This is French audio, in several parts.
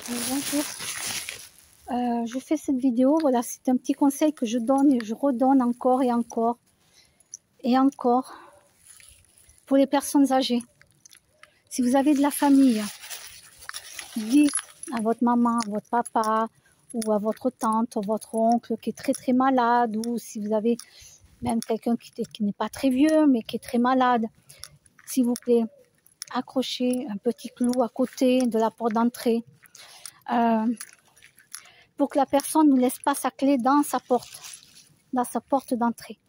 Bonjour, je fais cette vidéo, voilà, c'est un petit conseil que je donne et je redonne encore et encore et encore pour les personnes âgées. Si vous avez de la famille, dites à votre maman, à votre papa ou à votre tante ou votre oncle qui est très malade, ou si vous avez même quelqu'un qui n'est pas très vieux mais qui est très malade, s'il vous plaît, accrochez un petit clou à côté de la porte d'entrée. Pour que la personne ne laisse pas sa clé dans sa porte d'entrée.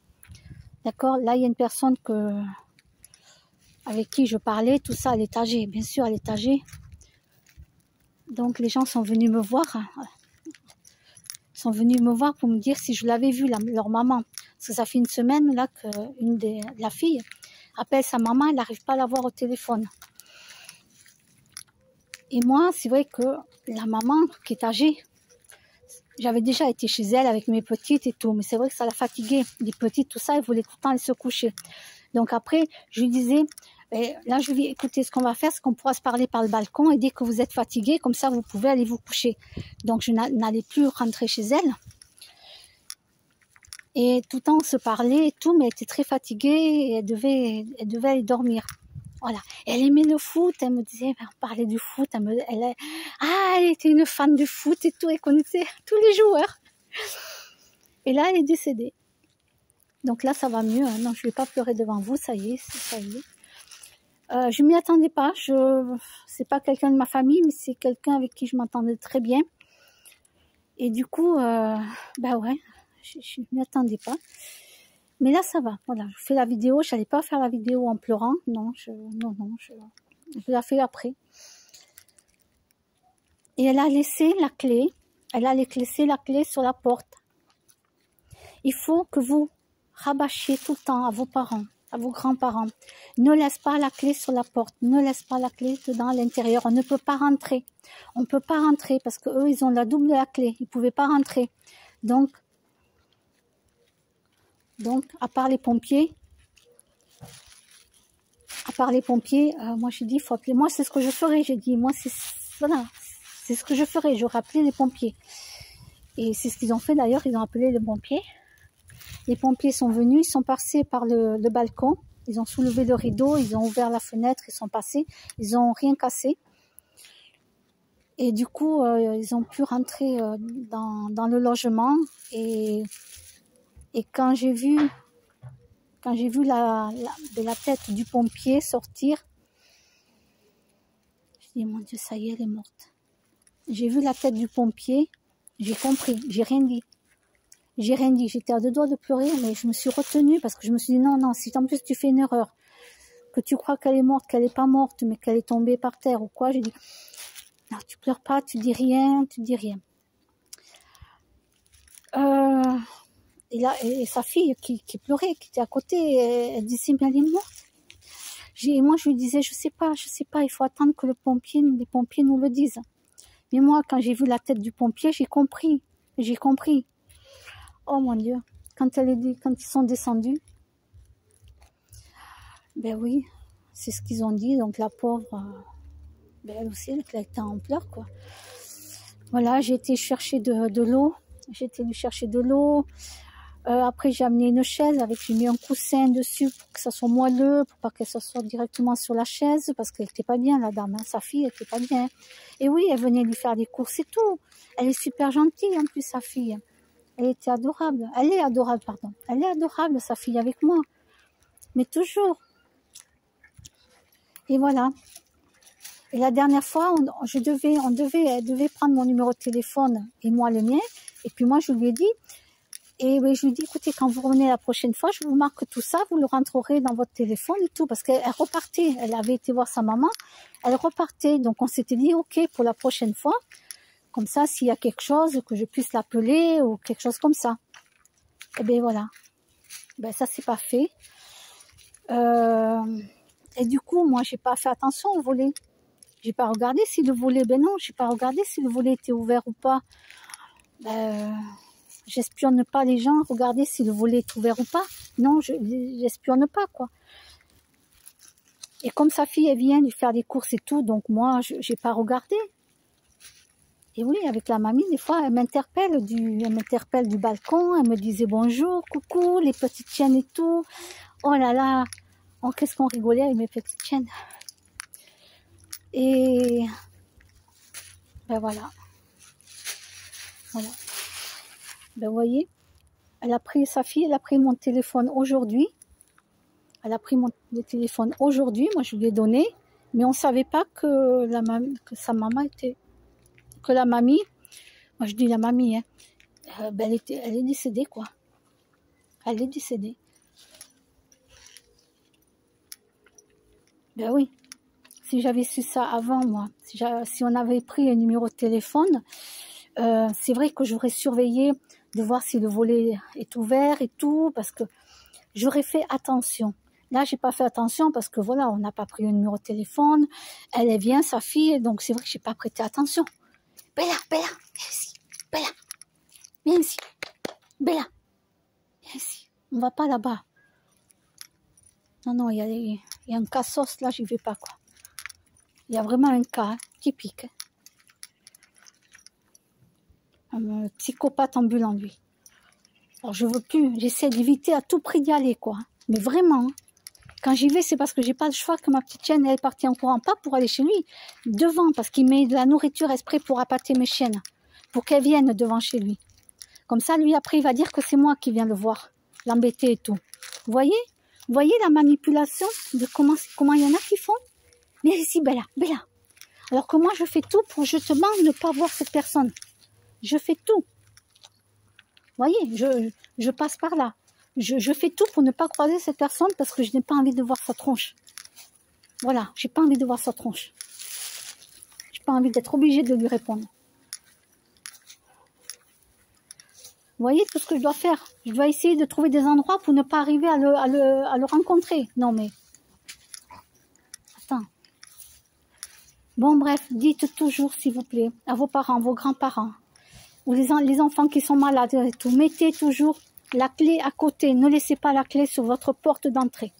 D'accord? Là, il y a une personne avec qui je parlais, tout ça, elle est âgée. Bien sûr, elle est âgée. Donc, les gens sont venus me voir. Sont venus me voir pour me dire si je l'avais vu, leur maman. Parce que ça fait une semaine, là, la fille appelle sa maman, elle n'arrive pas à la voir au téléphone. Et moi, c'est vrai que la maman qui est âgée, j'avais déjà été chez elle avec mes petites et tout, mais c'est vrai que ça l'a fatiguée. Les petites, tout ça, elle voulait tout le temps aller se coucher. Donc après, je lui disais, là je lui dis, écoutez, ce qu'on va faire, c'est qu'on pourra se parler par le balcon et dès que vous êtes fatiguée, comme ça vous pouvez aller vous coucher. Donc je n'allais plus rentrer chez elle. Et tout le temps on se parlait et tout, mais elle était très fatiguée et elle devait aller dormir. Voilà. Elle aimait le foot, elle me disait, on parlait du foot, elle était une fan du foot et tout, elle connaissait tous les joueurs. Et là, elle est décédée. Donc là, ça va mieux, hein. Non, je ne vais pas pleurer devant vous, ça y est, ça y est. Je m'y attendais pas, c'est pas quelqu'un de ma famille, mais c'est quelqu'un avec qui je m'entendais très bien. Et du coup, ouais, je m'y attendais pas. Mais là, ça va. Voilà, je fais la vidéo. Je n'allais pas faire la vidéo en pleurant. Non, je la fais après. Et elle a laissé la clé. Elle a laissé la clé sur la porte. Il faut que vous rabâchiez tout le temps à vos parents, à vos grands-parents. Ne laisse pas la clé sur la porte. Ne laisse pas la clé dedans à l'intérieur. On ne peut pas rentrer. On ne peut pas rentrer parce que eux, ils ont la double de la clé. Ils ne pouvaient pas rentrer. Donc, à part les pompiers, moi j'ai dit, il faut appeler. Moi, c'est ce que je ferais. J'ai dit, moi, c'est ce que je ferais. J'aurais appelé les pompiers. Et c'est ce qu'ils ont fait d'ailleurs. Ils ont appelé les pompiers. Les pompiers sont venus. Ils sont passés par le balcon. Ils ont soulevé le rideau. Ils ont ouvert la fenêtre. Ils sont passés. Ils n'ont rien cassé. Et du coup, ils ont pu rentrer dans le logement. Et quand j'ai vu la tête du pompier sortir, je dis, mon Dieu, ça y est, elle est morte. J'ai vu la tête du pompier, j'ai compris, j'ai rien dit. J'étais à deux doigts de pleurer, mais je me suis retenue parce que je me suis dit, non, si en plus tu fais une erreur, que tu crois qu'elle est morte, qu'elle n'est pas morte, mais qu'elle est tombée par terre ou quoi, j'ai dit, non, tu pleures pas, tu dis rien. Et là, et sa fille qui pleurait, qui était à côté, elle disait, mais elle est morte. Moi, je lui disais, je sais pas, il faut attendre que les pompiers nous le disent. Mais moi, quand j'ai vu la tête du pompier, j'ai compris. Oh mon Dieu, quand ils sont descendus, ben oui, c'est ce qu'ils ont dit. Donc la pauvre, elle aussi, elle était en pleurs, quoi. Voilà, j'ai été chercher de l'eau. Après, j'ai amené une chaise j'ai mis un coussin dessus pour que ça soit moelleux, pour pas qu'elle s'assoie directement sur la chaise, parce qu'elle était pas bien, la dame, hein. Sa fille, elle était pas bien. Et oui, elle venait lui faire des courses et tout. Elle est super gentille, en plus, sa fille. Elle était adorable. Elle est adorable, sa fille, avec moi. Mais toujours. Et voilà. Et la dernière fois, elle devait prendre mon numéro de téléphone et moi le mien. Et puis moi, je lui ai dit, je lui dis, écoutez, quand vous revenez la prochaine fois, je vous marque tout ça, vous le rentrerez dans votre téléphone et tout, parce qu'elle repartait, elle avait été voir sa maman, elle repartait, donc on s'était dit, ok, pour la prochaine fois, comme ça, s'il y a quelque chose, que je puisse l'appeler, ou quelque chose comme ça. Et bien voilà, ça c'est pas fait. Et du coup, moi, j'ai pas fait attention au volet. J'ai pas regardé si le volet, j'ai pas regardé si le volet était ouvert ou pas. J'espionne pas les gens, regarder si le volet est ouvert ou pas. Non, j'espionne pas, quoi. Et comme sa fille, elle vient lui faire des courses et tout, donc moi, j'ai pas regardé. Et oui, avec la mamie, des fois, elle m'interpelle du balcon, elle me disait bonjour, coucou, les petites chiennes et tout. Oh là là, oh, qu'est-ce qu'on rigolait avec mes petites chiennes. Et ben voilà. Voilà. Ben vous voyez, elle a pris sa fille, elle a pris mon téléphone aujourd'hui. Elle a pris mon téléphone aujourd'hui, moi je lui ai donné, mais on savait pas que sa maman était, que la mamie, moi je dis la mamie, hein, ben elle est décédée quoi. Elle est décédée. Ben oui, si j'avais su ça avant moi, si on avait pris un numéro de téléphone, c'est vrai que j'aurais surveillé de voir si le volet est ouvert et tout, parce que j'aurais fait attention. Là, j'ai pas fait attention parce que voilà, on n'a pas pris le numéro de téléphone. Elle est bien, sa fille, donc c'est vrai que j'ai pas prêté attention. Bella, Bella, viens ici. Bella, viens ici. Bella, viens ici. On va pas là-bas. Non, non, il y a un cassos là, j'y vais pas quoi. Il y a vraiment un cas typique. Un psychopathe ambulant, lui. Alors, je veux plus, j'essaie d'éviter à tout prix d'y aller, quoi. Mais vraiment, quand j'y vais, c'est parce que j'ai pas le choix que ma petite chienne, elle est partie en courant, pas pour aller chez lui, devant, parce qu'il met de la nourriture exprès pour appâter mes chiennes, pour qu'elles viennent devant chez lui. Comme ça, lui, après, il va dire que c'est moi qui viens le voir, l'embêter et tout. Vous voyez? Vous voyez la manipulation de comment il y en a qui font? Viens ici, Bella, Bella. Alors que moi, je fais tout pour justement ne pas voir cette personne. Je fais tout. Vous voyez, je passe par là. Je fais tout pour ne pas croiser cette personne parce que je n'ai pas envie de voir sa tronche. Voilà, j'ai pas envie de voir sa tronche. J'ai pas envie d'être obligée de lui répondre. Vous voyez tout ce que je dois faire? Je dois essayer de trouver des endroits pour ne pas arriver à le rencontrer. Non mais... Attends. Bon bref, dites toujours s'il vous plaît à vos parents, vos grands-parents, ou les enfants qui sont malades et tout, mettez toujours la clé à côté. Ne laissez pas la clé sur votre porte d'entrée,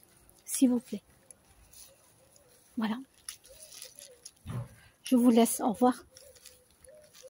s'il vous plaît. Voilà. Je vous laisse. Au revoir.